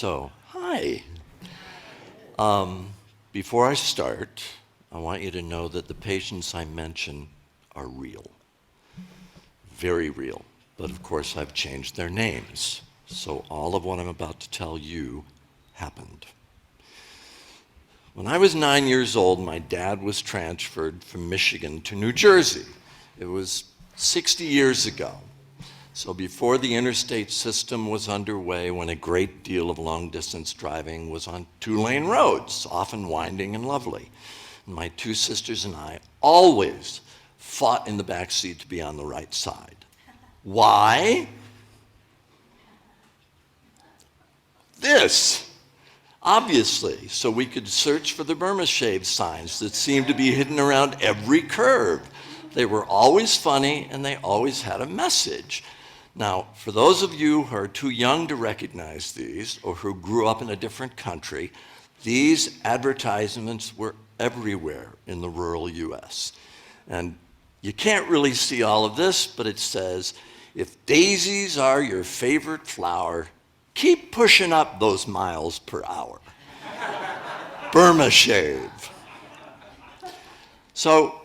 Hi. Before I start, I want you to know that the patients I mention are real. Very real. But of course, I've changed their names. So all of what I'm about to tell you happened. When I was 9 years old, my dad was transferred from Michigan to New Jersey. It was 60 years ago. So before the interstate system was underway, when a great deal of long-distance driving was on two-lane roads, often winding and lovely. And my two sisters and I always fought in the back seat to be on the right side. Why? Obviously, so we could search for the Burma shave signs that seemed to be hidden around every curve. They were always funny and they always had a message. Now, for those of you who are too young to recognize these or who grew up in a different country, these advertisements were everywhere in the rural US. And you can't really see all of this, but it says, if daisies are your favorite flower, keep pushing up those miles per hour. Burma shave. So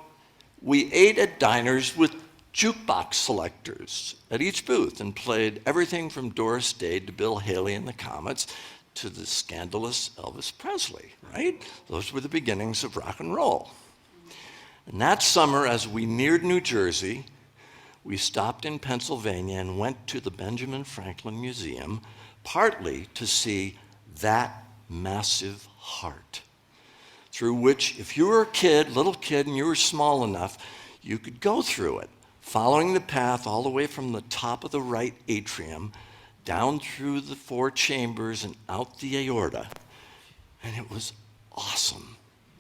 we ate at diners with jukebox selectors at each booth and played everything from Doris Day to Bill Haley and the Comets to the scandalous Elvis Presley, right? Those were the beginnings of rock and roll. And that summer, as we neared New Jersey, we stopped in Pennsylvania and went to the Benjamin Franklin Museum, partly to see that massive heart, through which, if you were a little kid, and you were small enough, you could go through it, following the path all the way from the top of the right atrium, down through the four chambers and out the aorta. And it was awesome,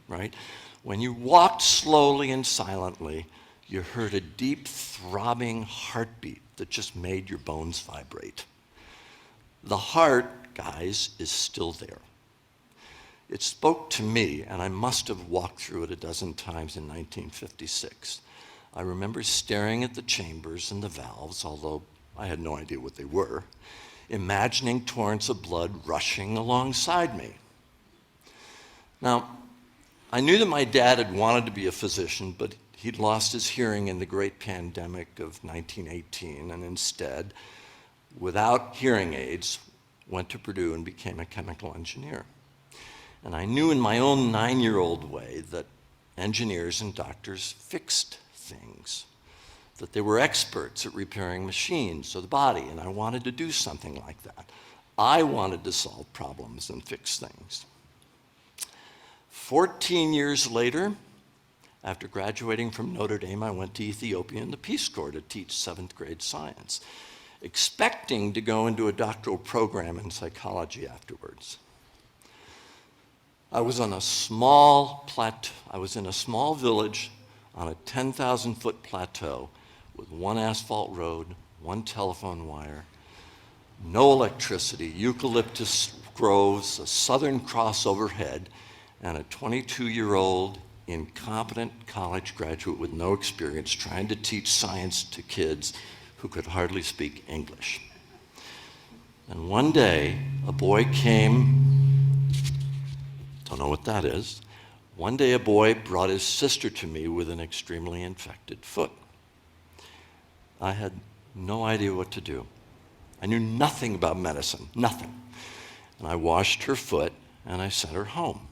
right? When you walked slowly and silently, you heard a deep, throbbing heartbeat that just made your bones vibrate. The heart, guys, is still there. It spoke to me, and I must have walked through it a dozen times in 1956. I remember staring at the chambers and the valves, although I had no idea what they were, imagining torrents of blood rushing alongside me. Now, I knew that my dad had wanted to be a physician, but he'd lost his hearing in the great pandemic of 1918, and instead, without hearing aids, went to Purdue and became a chemical engineer. And I knew in my own 9-year-old way that engineers and doctors fixed things, that they were experts at repairing machines or the body, and I wanted to do something like that. I wanted to solve problems and fix things. 14 years later, after graduating from Notre Dame, I went to Ethiopia in the Peace Corps to teach 7th grade science, expecting to go into a doctoral program in psychology afterwards. I was in a small village on a 10,000-foot plateau with one asphalt road, one telephone wire, no electricity, eucalyptus groves, a Southern Cross overhead, and a 22-year-old incompetent college graduate with no experience trying to teach science to kids who could hardly speak English. And one day, a boy came, don't know what that is. One day a boy brought his sister to me with an extremely infected foot. I had no idea what to do. I knew nothing about medicine, nothing. And I washed her foot and I sent her home.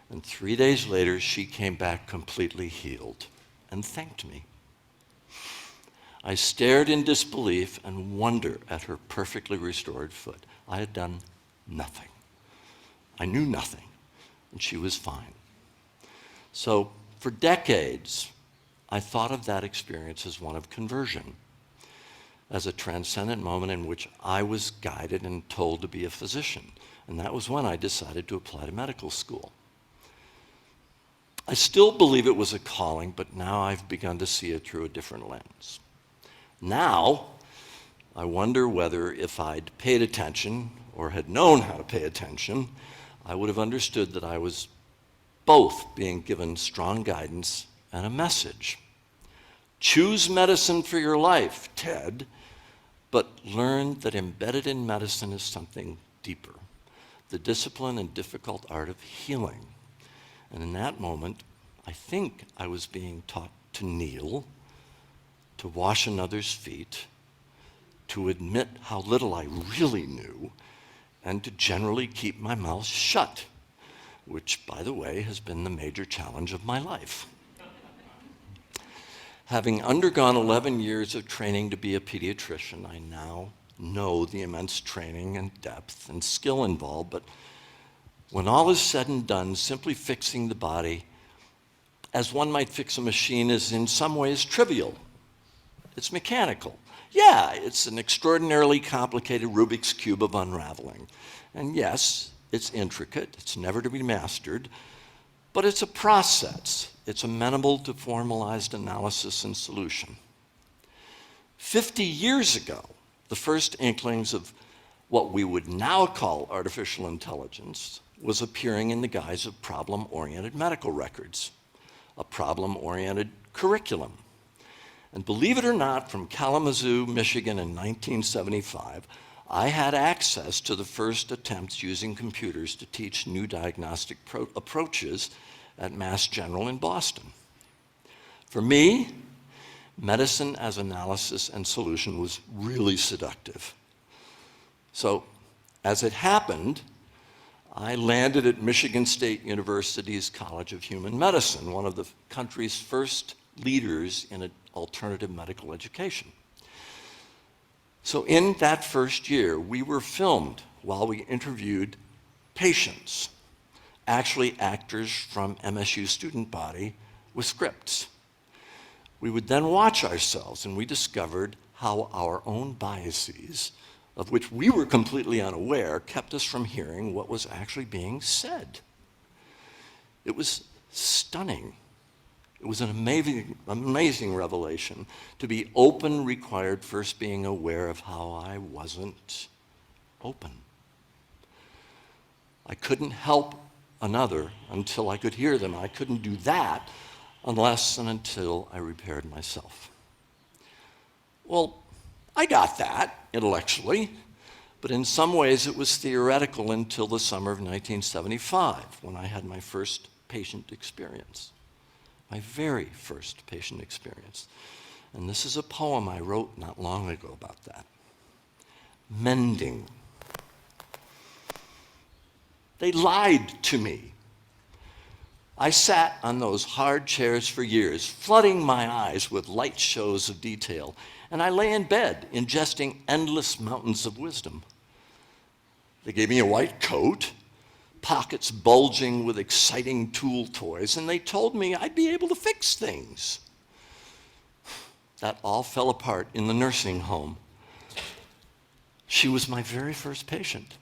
And 3 days later, she came back completely healed and thanked me. I stared in disbelief and wonder at her perfectly restored foot. I had done nothing. I knew nothing, and she was fine. So for decades, I thought of that experience as one of conversion, as a transcendent moment in which I was guided and told to be a physician. And that was when I decided to apply to medical school. I still believe it was a calling, but now I've begun to see it through a different lens. Now, I wonder whether if I'd paid attention or had known how to pay attention, I would have understood that I was both being given strong guidance and a message. Choose medicine for your life, Ted, but learn that embedded in medicine is something deeper, the discipline and difficult art of healing. And in that moment, I think I was being taught to kneel, to wash another's feet, to admit how little I really knew, and to generally keep my mouth shut, which, by the way, has been the major challenge of my life. Having undergone 11 years of training to be a pediatrician, I now know the immense training and depth and skill involved, but when all is said and done, simply fixing the body as one might fix a machine is in some ways trivial. It's mechanical. Yeah, it's an extraordinarily complicated Rubik's Cube of unraveling. And yes, it's intricate, it's never to be mastered, but it's a process. It's amenable to formalized analysis and solution. 50 years ago, the first inklings of what we would now call artificial intelligence was appearing in the guise of problem-oriented medical records, a problem-oriented curriculum. And believe it or not, from Kalamazoo, Michigan in 1975, I had access to the first attempts using computers to teach new diagnostic approaches at Mass General in Boston. For me, medicine as analysis and solution was really seductive. So, as it happened, I landed at Michigan State University's College of Human Medicine, one of the country's first leaders in alternative medical education. So in that first year, we were filmed while we interviewed patients, actually actors from MSU student body with scripts. We would then watch ourselves, and we discovered how our own biases, of which we were completely unaware, kept us from hearing what was actually being said. It was stunning. It was an amazing revelation. To be open required first being aware of how I wasn't open. I couldn't help another until I could hear them. I couldn't do that unless and until I repaired myself. Well, I got that intellectually, but in some ways it was theoretical until the summer of 1975 when I had my first patient experience. My very first patient experience. And this is a poem I wrote not long ago about that. Mending. They lied to me. I sat on those hard chairs for years, flooding my eyes with light shows of detail, and I lay in bed, ingesting endless mountains of wisdom. They gave me a white coat, pockets bulging with exciting tool toys, and they told me I'd be able to fix things. That all fell apart in the nursing home. She was my very first patient.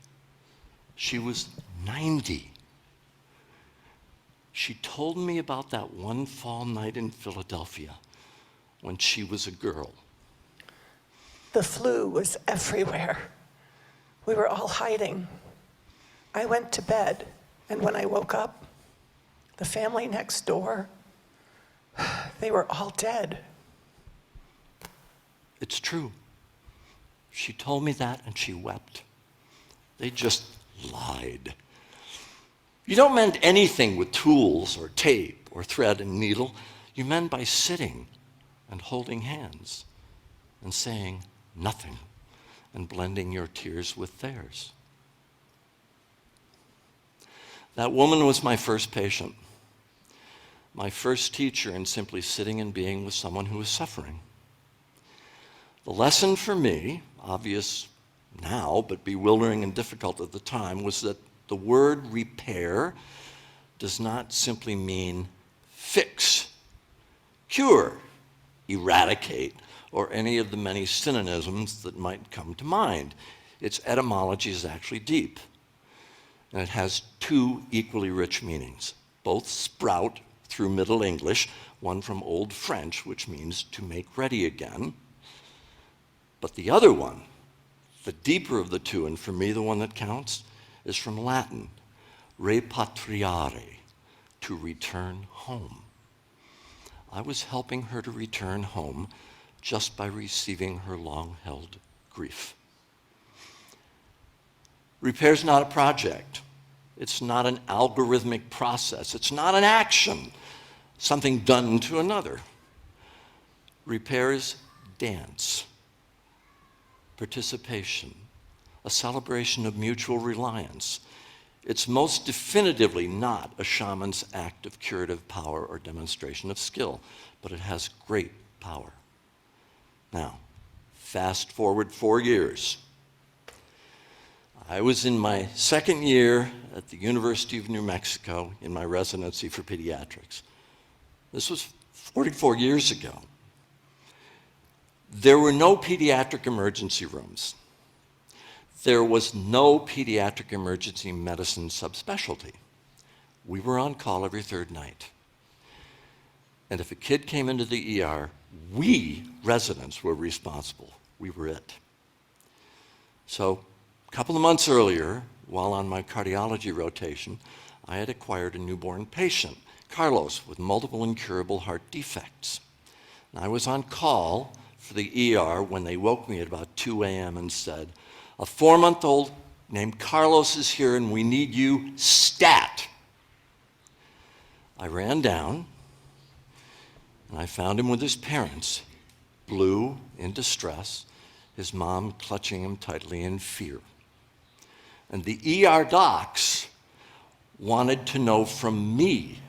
She was 90. She told me about that one fall night in Philadelphia when she was a girl. The flu was everywhere. We were all hiding. I went to bed, and when I woke up, the family next door, they were all dead. It's true. She told me that and she wept. They just lied. You don't mend anything with tools or tape or thread and needle. You mend by sitting and holding hands and saying nothing and blending your tears with theirs. That woman was my first patient, my first teacher in simply sitting and being with someone who was suffering. The lesson for me, obvious now but bewildering and difficult at the time, was that the word repair does not simply mean fix, cure, eradicate, or any of the many synonyms that might come to mind. Its etymology is actually deep, and it has two equally rich meanings. Both sprout through Middle English, one from Old French, which means to make ready again, but the other one, the deeper of the two, and for me the one that counts, is from Latin, repatriare, to return home. I was helping her to return home just by receiving her long-held grief. Repair is not a project. It's not an algorithmic process. It's not an action, something done to another. Repair is dance, participation, a celebration of mutual reliance. It's most definitively not a shaman's act of curative power or demonstration of skill, but it has great power. Now, fast forward 4 years. I was in my second year at the University of New Mexico in my residency for pediatrics. This was 44 years ago. There were no pediatric emergency rooms. There was no pediatric emergency medicine subspecialty. We were on call every third night. And if a kid came into the ER, we residents were responsible. We were it. So a couple of months earlier, while on my cardiology rotation, I had acquired a newborn patient, Carlos, with multiple incurable heart defects. And I was on call for the ER when they woke me at about 2 a.m. and said, "A 4-month-old named Carlos is here and we need you stat." I ran down and I found him with his parents, blue, in distress, his mom clutching him tightly in fear. And the ER docs wanted to know from me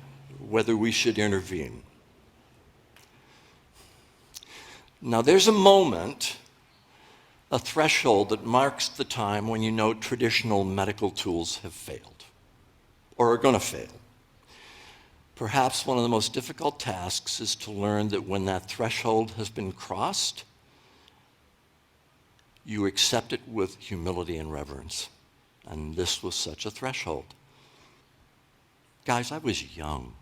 whether we should intervene. Now there's a moment, a threshold that marks the time when you know traditional medical tools have failed or are going to fail. Perhaps one of the most difficult tasks is to learn that when that threshold has been crossed, you accept it with humility and reverence. And this was such a threshold. Guys, I was young.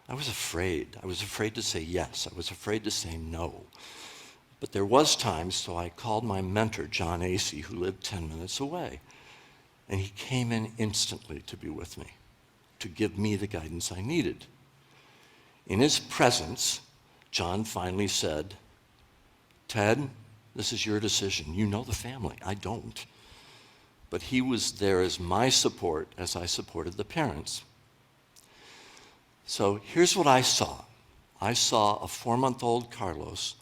I was afraid. I was afraid to say yes. I was afraid to say no. But there was time, so I called my mentor, John Acey, who lived 10 minutes away. And he came in instantly to be with me, to give me the guidance I needed. In his presence, John finally said, "Ted, this is your decision. You know the family. I don't." But he was there as my support as I supported the parents. So here's what I saw. I saw a 4-month-old Carlos.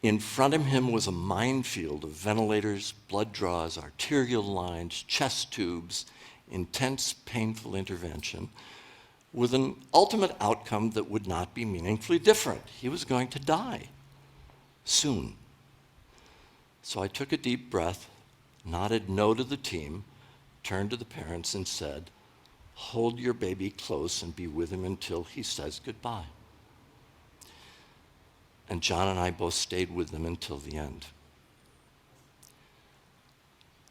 In front of him was a minefield of ventilators, blood draws, arterial lines, chest tubes, intense, painful intervention, with an ultimate outcome that would not be meaningfully different. He was going to die soon. So I took a deep breath, nodded no to the team, turned to the parents and said, "Hold your baby close and be with him until he says goodbye." And John and I both stayed with them until the end.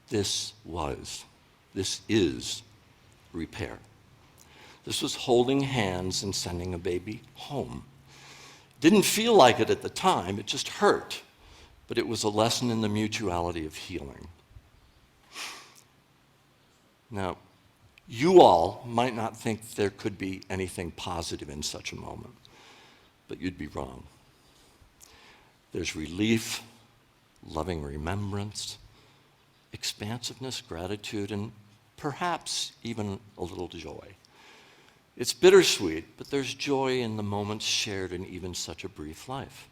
This is repair. This was holding hands and sending a baby home. Didn't feel like it at the time, it just hurt. But it was a lesson in the mutuality of healing. Now, you all might not think there could be anything positive in such a moment, but you'd be wrong. There's relief, loving remembrance, expansiveness, gratitude, and perhaps even a little joy. It's bittersweet, but there's joy in the moments shared in even such a brief life.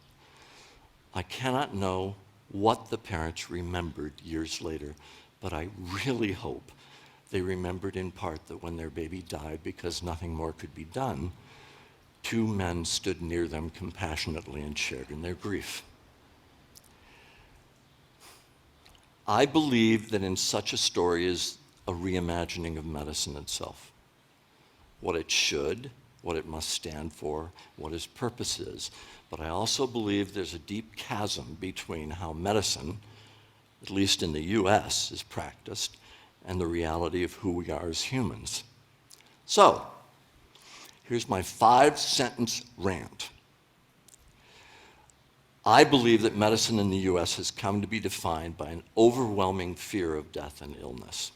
I cannot know what the parents remembered years later, but I really hope they remembered in part that when their baby died, because nothing more could be done, 2 men stood near them compassionately and shared in their grief. I believe that in such a story is a reimagining of medicine itself. What it should, what it must stand for, what its purpose is. But I also believe there's a deep chasm between how medicine, at least in the US, is practiced and the reality of who we are as humans. So, here's my 5-sentence rant. I believe that medicine in the US has come to be defined by an overwhelming fear of death and illness.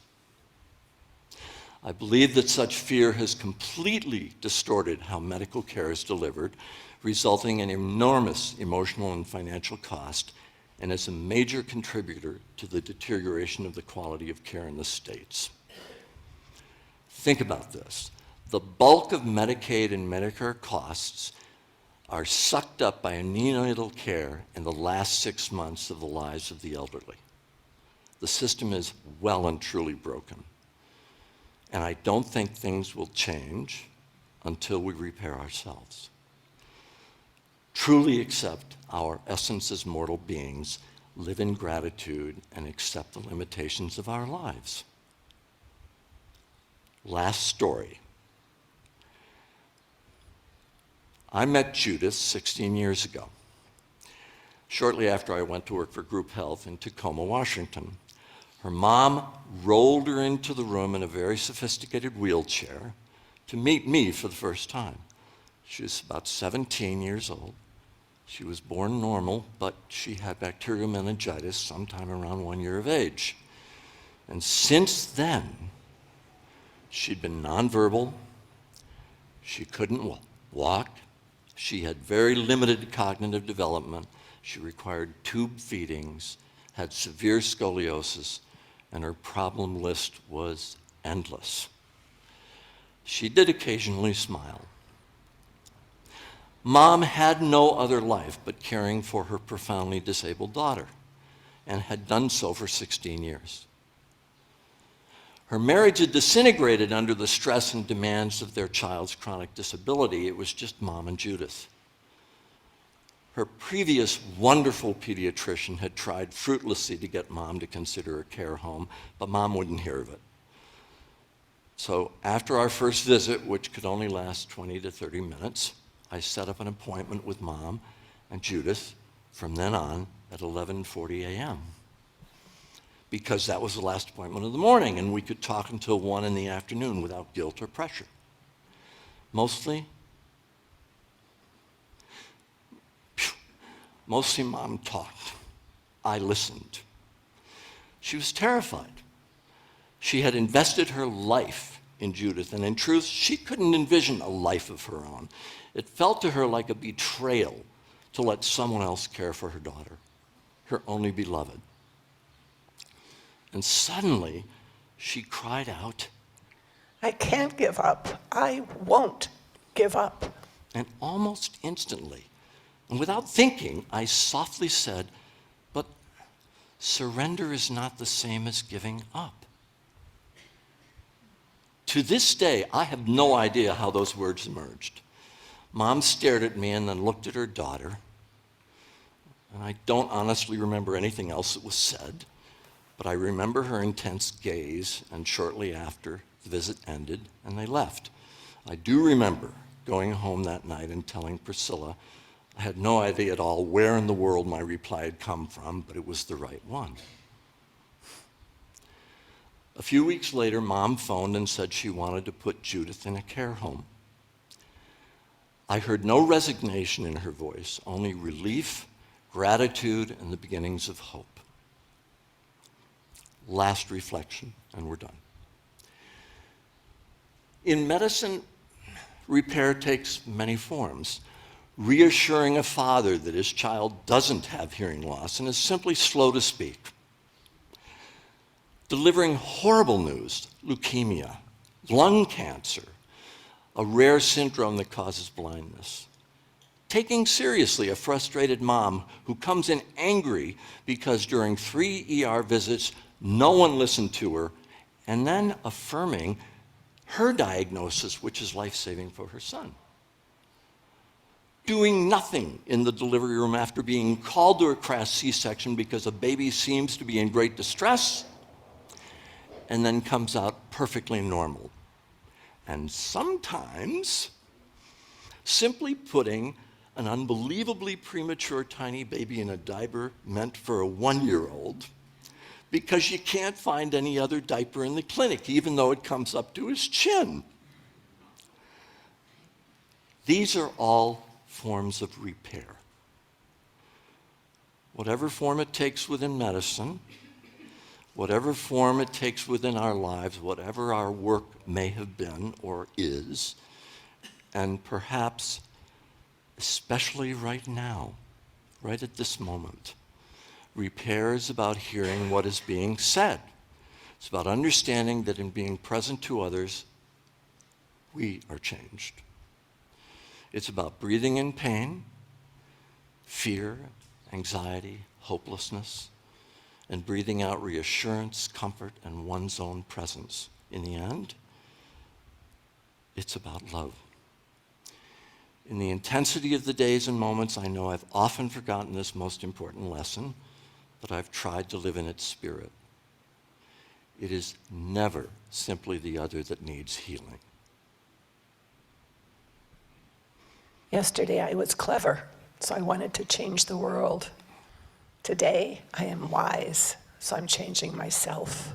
I believe that such fear has completely distorted how medical care is delivered, resulting in enormous emotional and financial cost and is a major contributor to the deterioration of the quality of care in the states. Think about this. The bulk of Medicaid and Medicare costs are sucked up by neonatal care in the last 6 months of the lives of the elderly. The system is well and truly broken. And I don't think things will change until we repair ourselves. Truly accept our essence as mortal beings, live in gratitude, and accept the limitations of our lives. Last story. I met Judith 16 years ago, shortly after I went to work for Group Health in Tacoma, Washington. Her mom rolled her into the room in a very sophisticated wheelchair to meet me for the first time. She was about 17 years old. She was born normal, but she had bacterial meningitis sometime around 1 year of age. And since then, she'd been nonverbal. She couldn't walk. She had very limited cognitive development. She required tube feedings, had severe scoliosis, and her problem list was endless. She did occasionally smile. Mom had no other life but caring for her profoundly disabled daughter, and had done so for 16 years. Her marriage had disintegrated under the stress and demands of their child's chronic disability. It was just Mom and Judith. Her previous wonderful pediatrician had tried fruitlessly to get Mom to consider a care home, but Mom wouldn't hear of it. So after our first visit, which could only last 20 to 30 minutes, I set up an appointment with Mom and Judith from then on at 11:40 a.m. because that was the last appointment of the morning, and we could talk until 1 in the afternoon without guilt or pressure. Mostly Mom talked. I listened. She was terrified. She had invested her life in Judith, and in truth, she couldn't envision a life of her own. It felt to her like a betrayal to let someone else care for her daughter, her only beloved. And suddenly, she cried out, I can't give up. I won't give up. and almost instantly, and without thinking, I softly said, but surrender is not the same as giving up. To this day, I have no idea how those words emerged. Mom stared at me and then looked at her daughter. And I don't honestly remember anything else that was said, but I remember her intense gaze, and shortly after, the visit ended and they left. I do remember going home that night and telling Priscilla I had no idea at all where in the world my reply had come from, but it was the right one. A few weeks later, Mom phoned and said she wanted to put Judith in a care home. I heard no resignation in her voice, only relief, gratitude, and the beginnings of hope. Last reflection, and we're done. In medicine, repair takes many forms. Reassuring a father that his child doesn't have hearing loss and is simply slow to speak. Delivering horrible news, leukemia, lung cancer, a rare syndrome that causes blindness. Taking seriously a frustrated mom who comes in angry because during 3 ER visits, no one listened to her, and then affirming her diagnosis, which is life-saving for her son. Doing nothing in the delivery room after being called to a crash C-section because a baby seems to be in great distress, and then comes out perfectly normal. And sometimes, simply putting an unbelievably premature tiny baby in a diaper meant for a 1-year-old because you can't find any other diaper in the clinic, even though it comes up to his chin. These are all forms of repair. Whatever form it takes within medicine, whatever form it takes within our lives, whatever our work may have been or is, and perhaps especially right now, right at this moment, Repair is about hearing what is being said. It's about understanding that in being present to others, we are changed. It's about breathing in pain, fear, anxiety, hopelessness, and breathing out reassurance, comfort, and one's own presence. In the end, it's about love. In the intensity of the days and moments, I know I've often forgotten this most important lesson, but I've tried to live in its spirit. It is never simply the other that needs healing. Yesterday I was clever, so I wanted to change the world. Today I am wise, so I'm changing myself.